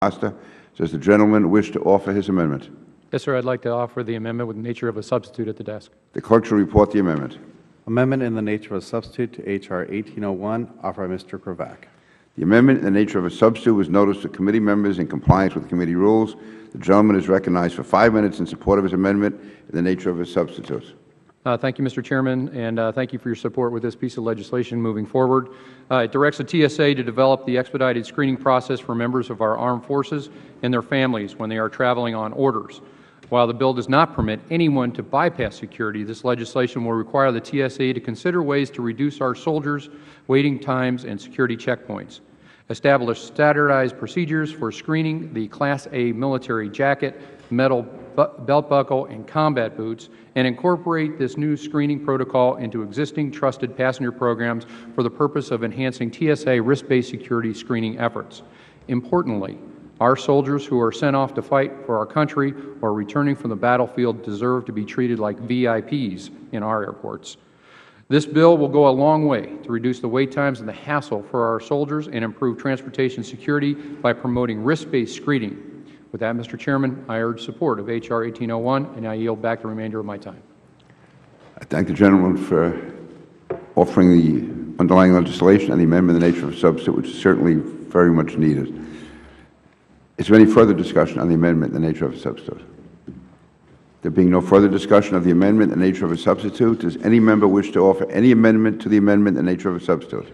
Costa. Does the gentleman wish to offer his amendment? Yes, sir. I'd like to offer the amendment with the nature of a substitute at the desk. The clerk shall report the amendment. Amendment in the nature of a substitute to H.R. 1801, offered by Mr. Cravaack. The amendment in the nature of a substitute was noticed to committee members in compliance with committee rules. The gentleman is recognized for 5 minutes in support of his amendment in the nature of a substitute. Thank you, Mr. Chairman, and thank you for your support with this piece of legislation moving forward. It directs the TSA to develop the expedited screening process for members of our armed forces and their families when they are traveling on orders. While the bill does not permit anyone to bypass security, this legislation will require the TSA to consider ways to reduce our soldiers' waiting times and security checkpoints, establish standardized procedures for screening the Class A military jacket, metal belt buckle, and combat boots, and incorporate this new screening protocol into existing trusted passenger programs for the purpose of enhancing TSA risk-based security screening efforts. Importantly, our soldiers who are sent off to fight for our country or returning from the battlefield deserve to be treated like VIPs in our airports. This bill will go a long way to reduce the wait times and the hassle for our soldiers and improve transportation security by promoting risk-based screening. With that, Mr. Chairman, I urge support of H.R. 1801, and I yield back the remainder of my time. I thank the gentleman for offering the underlying legislation and the amendment in the nature of a substitute, which is certainly very much needed. Is there any further discussion on the amendment in the nature of a substitute? There being no further discussion of the amendment in the nature of a substitute, does any member wish to offer any amendment to the amendment in the nature of a substitute?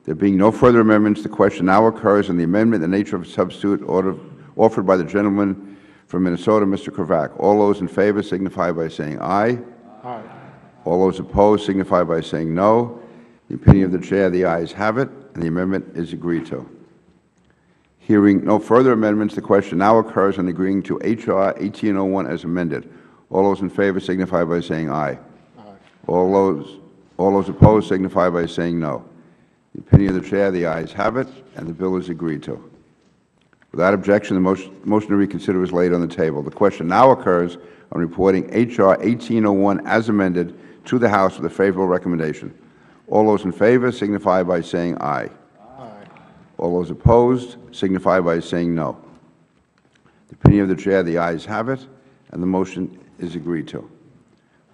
There being no further amendments, the question now occurs on the amendment in the nature of a substitute offered by the gentleman from Minnesota, Mr. Cravaack. All those in favor signify by saying aye. Aye. All those opposed signify by saying no. The opinion of the Chair, the ayes have it, and the amendment is agreed to. Hearing no further amendments, the question now occurs on agreeing to H.R. 1801 as amended. All those in favor signify by saying aye. Aye. All those opposed signify by saying no. The opinion of the Chair, the ayes have it, and the bill is agreed to. Without objection, the motion to reconsider is laid on the table. The question now occurs on reporting H.R. 1801 as amended to the House with a favorable recommendation. All those in favor signify by saying aye. Aye. All those opposed signify by saying no. The opinion of the Chair, the ayes have it, and the motion is agreed to.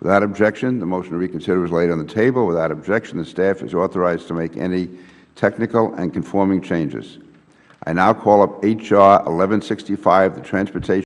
Without objection, the motion to reconsider is laid on the table. Without objection, the staff is authorized to make any technical and conforming changes. I now call up H.R. 1165, the Transportation